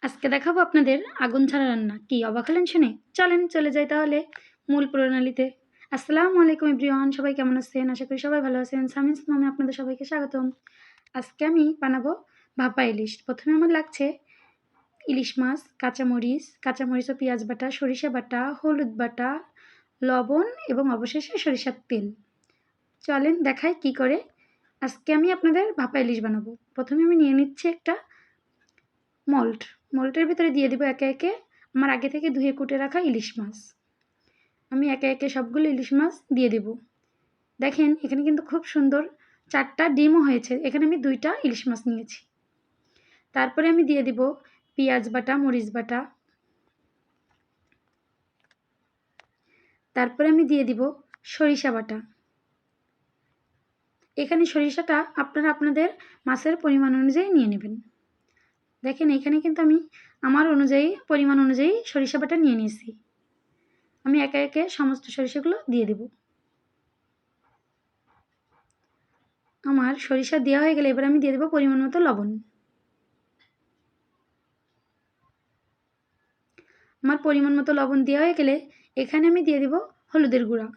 আজকে দেখাবো আপনাদের আগুন ছাড়া রান্না। কি অবাক হলেন শুনে? চলেন চলে যাই তাহলে মূল প্রণালীতে। আসসালামু আলাইকুম এভরিওয়ান, সবাই কেমন আছেন? আশা করি সবাই ভালো আছেন। সামিস মামে আপনাদের সবাইকে স্বাগতম। আজকে আমি বানাবো ভাপা ইলিশ। প্রথমে আমার লাগছে ইলিশ মাছ, কাঁচামরিচ ও পেঁয়াজ বাটা, সরিষা বাটা, হলুদ বাটা, লবণ এবং অবশেষে সরিষার তেল। চলেন দেখাই কি করে আজকে আমি আপনাদের ভাপা ইলিশ বানাবো। প্রথমে আমি নিয়ে নিচ্ছি একটা মোল্টের ভিতরে দিয়ে দেবো একে একে আমার আগে থেকে ধুয়ে কুটে রাখা ইলিশ মাছ। আমি একে একে সবগুলো ইলিশ মাছ দিয়ে দেব। দেখেন এখানে কিন্তু খুব সুন্দর 4টা ডিমও হয়েছে। এখানে আমি 2টা ইলিশ মাছ নিয়েছি। তারপরে আমি দিয়ে দেব পেঁয়াজ বাটা, মরিচ বাটা। তারপরে আমি দিয়ে দিব সরিষা বাটা। এখানে সরিষাটা আপনারা আপনাদের মাছের পরিমাণ অনুযায়ী নিয়ে নেবেন। দেখেন এখানে কিন্তু আমি আমার পরিমাণ অনুযায়ী সরিষা বাটা নিয়ে নিয়েছি। আমি একে একে সমস্ত সরিষাগুলো দিয়ে দেব। আমার সরিষা দেওয়া হয়ে গেলে এবার আমি দিয়ে দেবো পরিমাণ মতো লবণ। আমার পরিমাণ মতো লবণ দেওয়া হয়ে গেলে এখানে আমি দিয়ে দেব হলুদের গুঁড়া।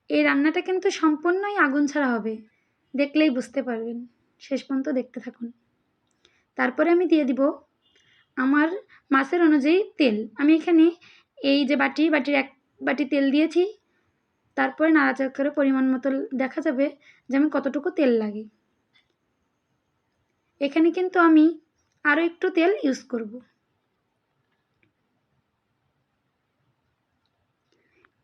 এই রান্নাটা কিন্তু সম্পূর্ণই আগুন ছাড়া হবে, দেখলেই বুঝতে পারবেন। শেষ পর্যন্ত দেখতে থাকুন। তারপরে আমি দিয়ে দিব আমার মাছের অনুযায়ী তেল। আমি এখানে এই যে বাটির 1 বাটি তেল দিয়েছি। তারপরে নাড়াচাড়া করে পরিমাণ মতো দেখা যাবে যে আমি কতটুকু তেল লাগে। এখানে কিন্তু আমি আরও একটু তেল ইউজ করব।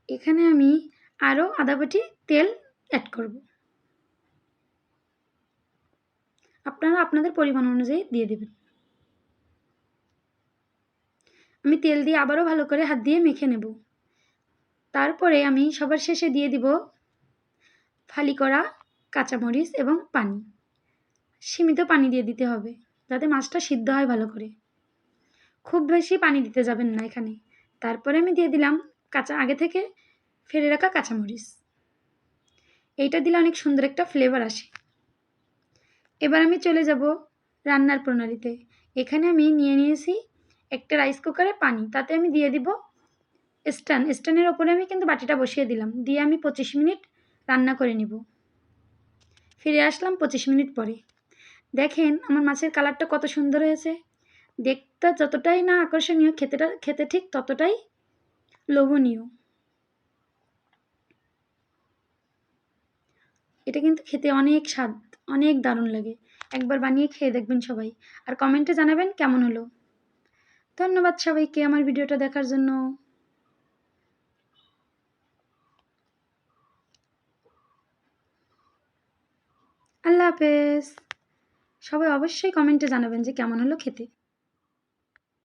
এখানে আমি আরও আধা বাটি তেল অ্যাড করব। আপনারা আপনাদের পরিমাণ অনুযায়ী দিয়ে দেবেন। আমি তেল দিয়ে আবারও ভালো করে হাত দিয়ে মেখে নেব। তারপরে আমি সবার শেষে দিয়ে দিব ফালি করা কাঁচামরিচ এবং পানি। সীমিত পানি দিয়ে দিতে হবে যাতে মাছটা সিদ্ধ হয় ভালো করে। খুব বেশি পানি দিতে যাবেন না এখানে। তারপরে আমি দিয়ে দিলাম আগে থেকে ফেলে রাখা কাঁচামরিচ। এইটা দিলে অনেক সুন্দর একটা ফ্লেভার আসে। এবার আমি চলে যাব রান্নার প্রণালীতে। এখানে আমি নিয়ে নিয়েছি একটা রাইস কুকারে পানি। তাতে আমি দিয়ে দিব স্ট্যান্ডের ওপরে আমি কিন্তু বাটিটা বসিয়ে দিলাম। দিয়ে আমি 25 মিনিট রান্না করে নিব। ফিরে আসলাম 25 মিনিট পরে। দেখেন আমার মাছের কালারটা কত সুন্দর হয়েছে। দেখতে যতটাই না আকর্ষণীয়, খেতে ঠিক ততটাই লোভনীয়। এটা কিন্তু খেতে অনেক স্বাদ, অনেক দারুণ লাগে। একবার বানিয়ে খেয়ে দেখবেন সবাই, আর কমেন্টে জানাবেন কেমন হলো। ধন্যবাদ সবাইকে আমার ভিডিওটা দেখার জন্য। আল্লাহ হাফেজ। সবাই অবশ্যই কমেন্টে জানাবেন যে কেমন হলো খেতে।